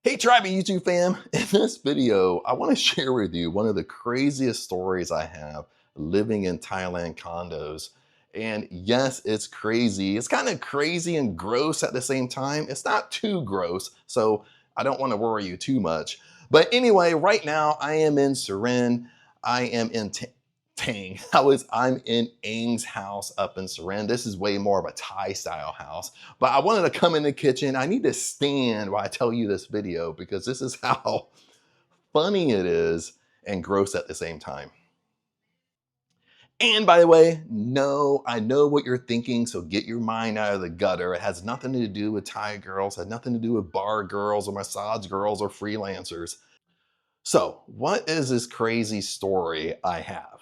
Hey Tribe YouTube fam, in this video, I want to share with you one of the craziest stories I have living in Thailand condos. And yes, it's crazy. It's kind of crazy and gross at the same time. It's not too gross, so I don't want to worry you too much. But anyway, right now I am in Surin. I am in Tang. I'm in Ang's house up in Surin. This is way more of a Thai style house, but I wanted to come in the kitchen. I need to stand while I tell you this video because this is how funny it is and gross at the same time. And by the way, no, I know what you're thinking, so get your mind out of the gutter. It has nothing to do with Thai girls, has nothing to do with bar girls or massage girls or freelancers. So what is this crazy story I have?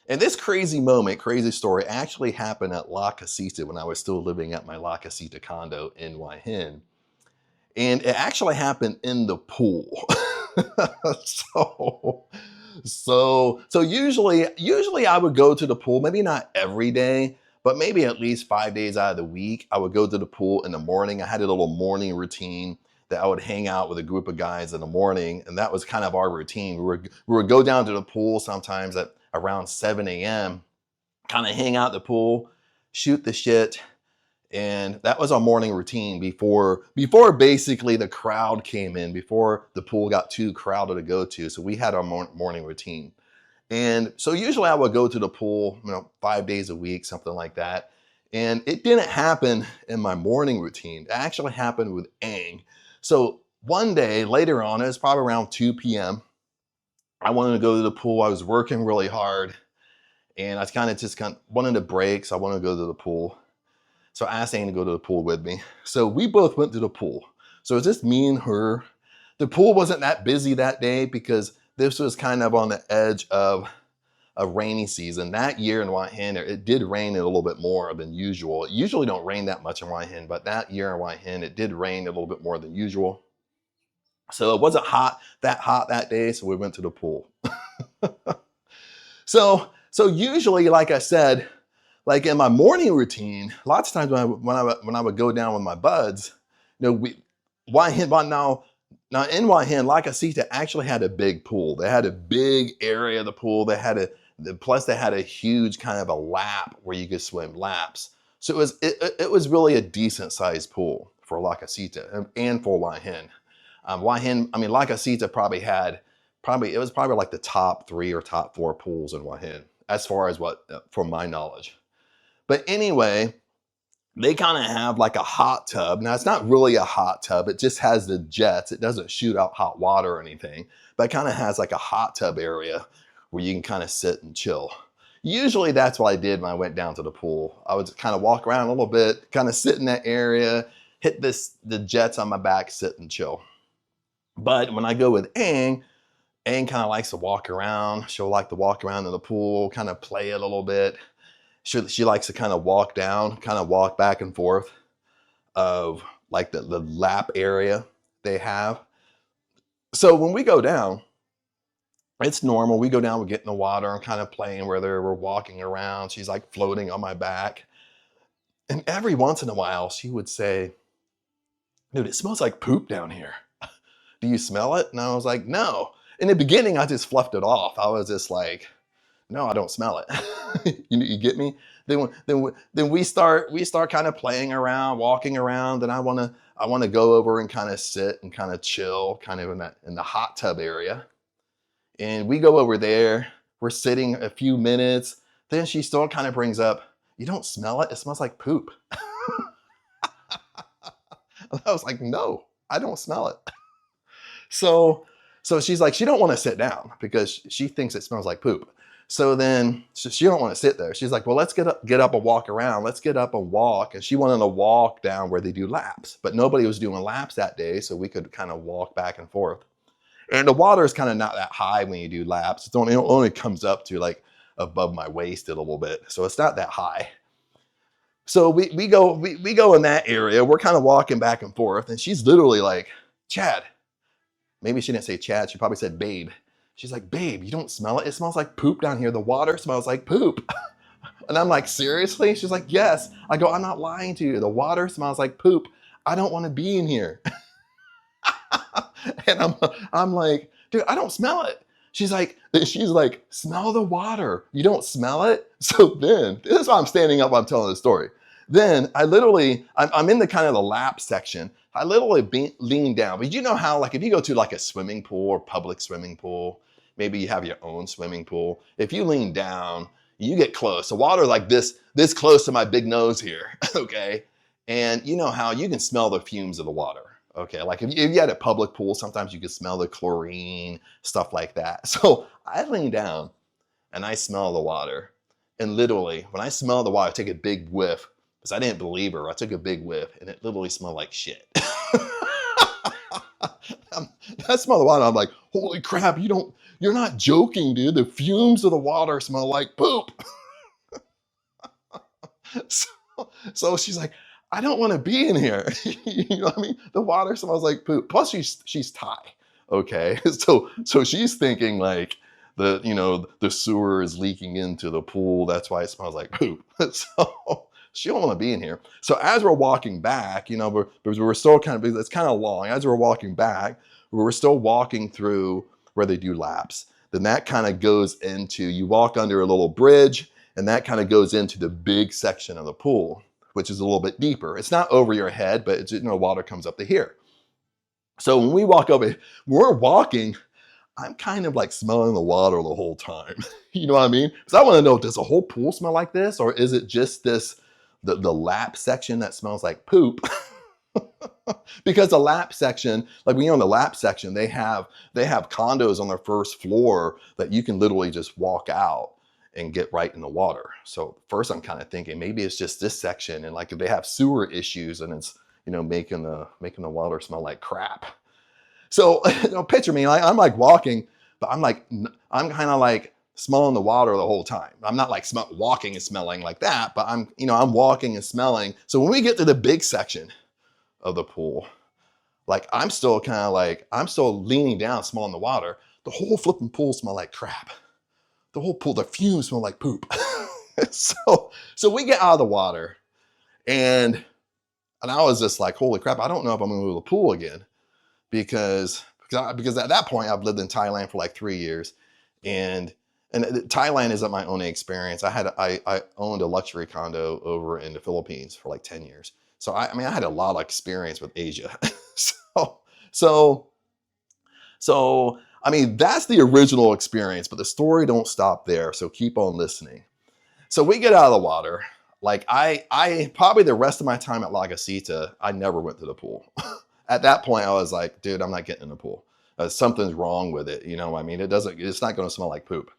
And this crazy moment, crazy story actually happened at La Casita when I was still living at my La Casita condo in Hua Hin. And it actually happened in the pool. so usually I would go to the pool, maybe not every day, but maybe at least 5 days out of the week. I would go to the pool in the morning. I had a little morning routine that I would hang out with a group of guys in the morning. And that was kind of our routine. We would go down to the pool sometimes at around 7 a.m., kind of hang out at the pool, shoot the shit. And that was our morning routine before basically the crowd came in, before the pool got too crowded to go to. So we had our morning routine. And so usually I would go to the pool, 5 days a week, something like that. And it didn't happen in my morning routine. It actually happened with Ang. So one day later on, it was probably around 2 p.m. I wanted to go to the pool. I was working really hard and I just wanted a break. So I wanted to go to the pool. So I asked Anne to go to the pool with me. So we both went to the pool. So it's just me and her. The pool wasn't that busy that day because this was kind of on the edge of a rainy season. That year in Hua Hin, it did rain a little bit more than usual. It usually don't rain that much in Hua Hin, but that year in Hua Hin, it did rain a little bit more than usual. So it wasn't hot that day, so we went to the pool. So usually, like I said, like in my morning routine, lots of times when I would go down with my buds, now in Hua Hin, La Casita actually had a big pool. They had a big area of the pool. Plus they had a huge kind of a lap where you could swim laps. So it was really a decent sized pool for La Casita and for Hua Hin. La Casita it was probably like the top 3 or top 4 pools in Hua Hin, as far as from my knowledge. But anyway, they kind of have like a hot tub. Now it's not really a hot tub. It just has the jets. It doesn't shoot out hot water or anything, but it kind of has like a hot tub area where you can kind of sit and chill. Usually that's what I did when I went down to the pool. I would kind of walk around a little bit, kind of sit in that area, hit the jets on my back, sit and chill. But when I go with Ang kind of likes to walk around. She'll like to walk around in the pool, kind of play it a little bit. She likes to kind of walk down, kind of walk back and forth of like the lap area they have. So when we go down, it's normal. We go down, we get in the water, I'm kind of playing with her. We're walking around. She's like floating on my back. And every once in a while, she would say, "Dude, it smells like poop down here. Do you smell it?" And I was like, "No." In the beginning, I just fluffed it off. I was just like, "No, I don't smell it." You get me? Then we start kind of playing around, walking around, and I want to go over and kind of sit and kind of chill, kind of in the hot tub area. And we go over there. We're sitting a few minutes. Then she still kind of brings up, "You don't smell it? It smells like poop." I was like, "No, I don't smell it." So she's like, she don't want to sit down because she thinks it smells like poop. So then she don't want to sit there. She's like, "Well, let's get up and walk around. Let's get up and walk." And she wanted to walk down where they do laps, but nobody was doing laps that day. So we could kind of walk back and forth. And the water is kind of not that high when you do laps. It only comes up to like above my waist a little bit. So it's not that high. So we go in that area. We're kind of walking back and forth. And she's literally like, "Chad." Maybe she didn't say Chad. She probably said babe. She's like, "Babe, you don't smell it? It smells like poop down here. The water smells like poop." And I'm like, "Seriously?" She's like, "Yes." I go, "I'm not lying to you. The water smells like poop. I don't want to be in here." And I'm like, dude, I don't smell it. She's like, smell the water. You don't smell it? So then, this is why I'm standing up, I'm telling the story. Then I'm in the kind of the lap section. I literally lean down. But you know how, like, if you go to like a swimming pool or public swimming pool, maybe you have your own swimming pool. If you lean down, you get close. The water like this close to my big nose here, okay? And you know how you can smell the fumes of the water. Okay, like if you had a public pool, sometimes you can smell the chlorine, stuff like that. So I lean down and I smell the water. And literally, when I smell the water, I take a big whiff because I didn't believe her. I took a big whiff and it literally smelled like shit. I smell the water. I'm like, holy crap, you're not joking, dude. The fumes of the water smell like poop. So she's like, I don't want to be in here. You know what I mean? The water smells like poop. Plus she's Thai. Okay. So she's thinking like the sewer is leaking into the pool. That's why it smells like poop. So she don't want to be in here. So as we're walking back, we're still it's kind of long. As we're walking back, we're still walking through where they do laps. Then that kind of goes into, you walk under a little bridge and that kind of goes into the big section of the pool, which is a little bit deeper. It's not over your head, but it's, water comes up to here. So when we walk over, we're walking, I'm kind of like smelling the water the whole time. You know what I mean? Because I want to know, does the whole pool smell like this? Or is it just the lap section that smells like poop? Because the lap section, like when you're on the lap section, they have condos on their first floor that you can literally just walk out and get right in the water. So first I'm kind of thinking maybe it's just this section, and like if they have sewer issues and it's making the water smell like crap. So picture me, I'm like walking, but I'm kind of like smelling the water the whole time. I'm not like walking and smelling like that, but I'm walking and smelling. So when we get to the big section of the pool, like I'm still leaning down, smelling the water. The whole flipping pool smell like crap. The whole pool, the fumes smell like poop. So we get out of the water, and I was just like, holy crap, I don't know if I'm gonna go to the pool again. Because at that point I've lived in Thailand for like 3 years, and Thailand isn't my only experience. I owned a luxury condo over in the Philippines for like 10 years. So I had a lot of experience with Asia. So I mean, that's the original experience, but the story don't stop there. So keep on listening. So we get out of the water. Like I probably the rest of my time at La Casita, I never went to the pool. At that point, I was like, dude, I'm not getting in the pool. Something's wrong with it. You know what I mean? It's not going to smell like poop.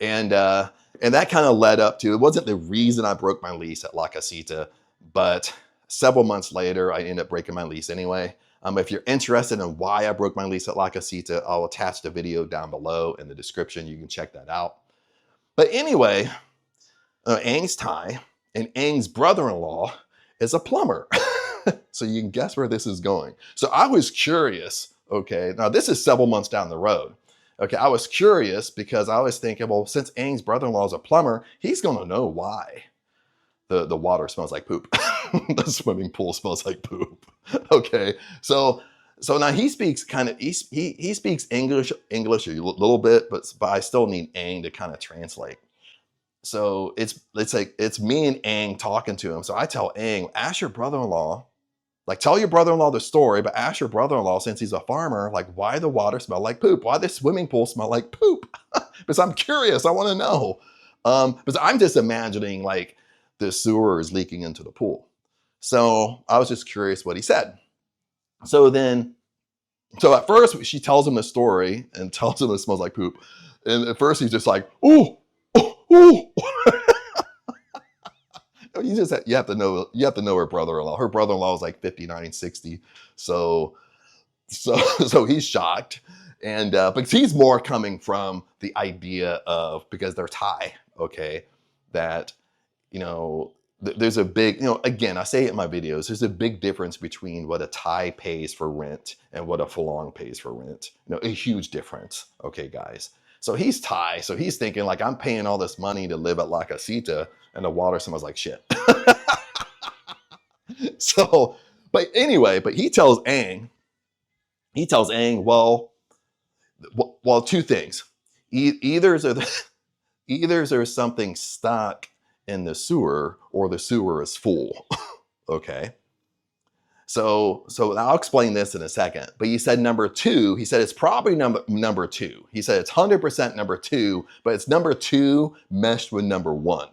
And that kind of led up to, it wasn't the reason I broke my lease at La Casita, but several months later, I ended up breaking my lease anyway. If you're interested in why I broke my lease at La Casita, I'll attach the video down below in the description. You can check that out. But anyway, Aang's Thai, and Aang's brother-in-law is a plumber. So you can guess where this is going. So I was curious, okay, now this is several months down the road. Okay, I was curious because I was thinking, well, since Aang's brother-in-law is a plumber, he's gonna know why the water smells like poop. The swimming pool smells like poop. Okay, so now he speaks he speaks English a little bit, but I still need Aang to kind of translate. So it's me and Aang talking to him. So I tell Aang, ask your brother-in-law, like tell your brother-in-law the story, but ask your brother-in-law, since he's a farmer, like why the water smell like poop? Why the swimming pool smell like poop? Because I'm curious, I want to know. Because I'm just imagining like the sewer is leaking into the pool. So I was just curious what he said. So at first she tells him the story and tells him it smells like poop. And at first he's just like, ooh. You have to know her brother-in-law. Her brother-in-law was like 59, 60. So he's shocked. And because he's more coming from the idea of, because they're Thai, okay, that, there's a big, again, I say it in my videos, there's a big difference between what a Thai pays for rent and what a Phalong pays for rent. A huge difference. Okay, guys. So he's Thai, so he's thinking like, I'm paying all this money to live at La Casita and the water smells like shit. But he tells Aang, He tells Aang, well, two things. Either there's something stuck in the sewer, or the sewer is full. Okay. So I'll explain this in a second. But he said number two. He said it's probably number two. He said it's 100% number two, but it's number two meshed with number one.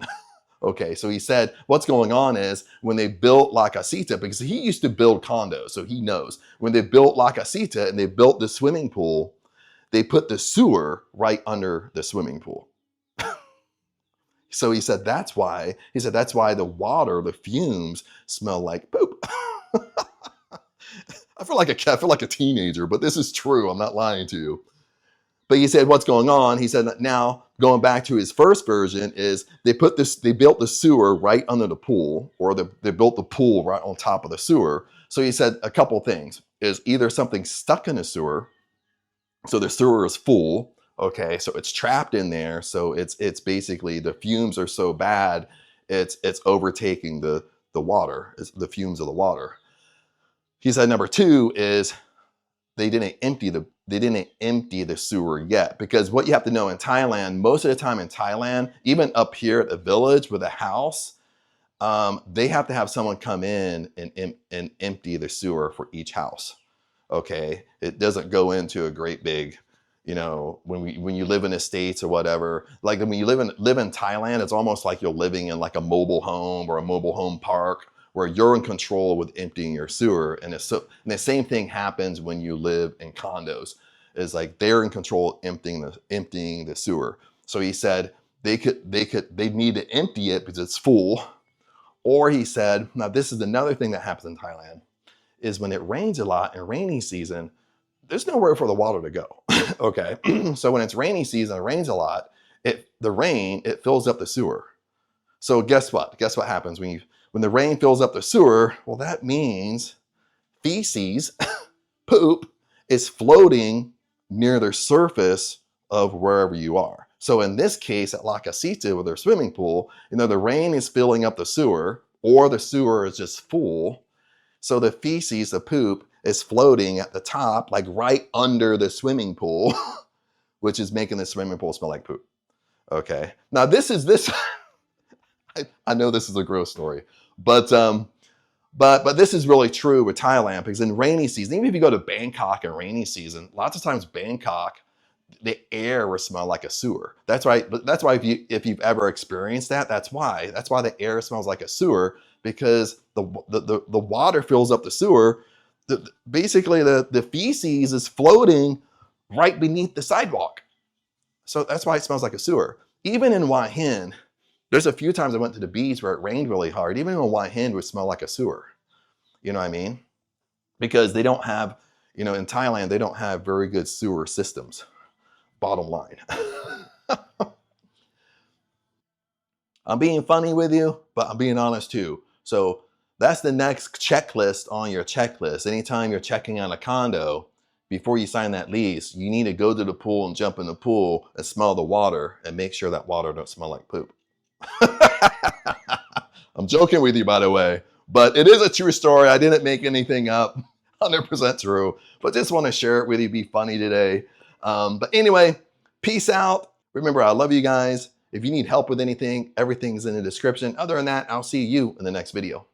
Okay, so he said what's going on is when they built La Casita, because he used to build condos, so he knows. When they built La Casita and they built the swimming pool, they put the sewer right under the swimming pool. So he said that's why the water, the fumes smell like poop. I feel like a teenager, but this is true. I'm not lying to you. But he said, what's going on? He said that now, going back to his first version, is they built the sewer right under the pool, or they built the pool right on top of the sewer. So he said a couple things. Is either something stuck in the sewer, so the sewer is full, okay, so it's trapped in there, so it's basically the fumes are so bad, it's overtaking the water, it's the fumes of the water. He said number two is they didn't empty the sewer yet, because what you have to know in Thailand, most of the time in Thailand, even up here at the village with a house, they have to have someone come in and empty the sewer for each house. Okay, it doesn't go into a great big, when you live in the States or whatever, like when you live in Thailand, it's almost like you're living in like a mobile home or a mobile home park, where you're in control with emptying your sewer. And the same thing happens when you live in condos. It's like they're in control of emptying the sewer. So he said they need to empty it because it's full. Or he said, now this is another thing that happens in Thailand, is when it rains a lot in rainy season, there's nowhere for the water to go. Okay, so when it's rainy season, it rains a lot, it fills up the sewer. So guess what? Guess what happens when the rain fills up the sewer? Well, that means feces, poop, is floating near the surface of wherever you are. So in this case, at La Casita with their swimming pool, the rain is filling up the sewer, or the sewer is just full. So the feces, the poop, is floating at the top, like right under the swimming pool, which is making the swimming pool smell like poop. Okay. Now this. I know this is a gross story, but this is really true with Thailand, because in rainy season, even if you go to Bangkok in rainy season, lots of times Bangkok, the air will smell like a sewer. That's right. But that's why if you've ever experienced that, that's why the air smells like a sewer, because the water fills up the sewer. Basically the feces is floating right beneath the sidewalk. So that's why it smells like a sewer. Even in Hua Hin, there's a few times I went to the beach where it rained really hard. Even in Hua Hin would smell like a sewer. You know what I mean? Because they don't have, in Thailand, they don't have very good sewer systems. Bottom line. I'm being funny with you, but I'm being honest too. So that's the next checklist on your checklist. Anytime you're checking on a condo, before you sign that lease, you need to go to the pool and jump in the pool and smell the water and make sure that water don't smell like poop. I'm joking with you, by the way, but it is a true story. I didn't make anything up. 100% true, but just want to share it with you, be funny today. But anyway, peace out. Remember, I love you guys. If you need help with anything, everything's in the description. Other than that, I'll see you in the next video.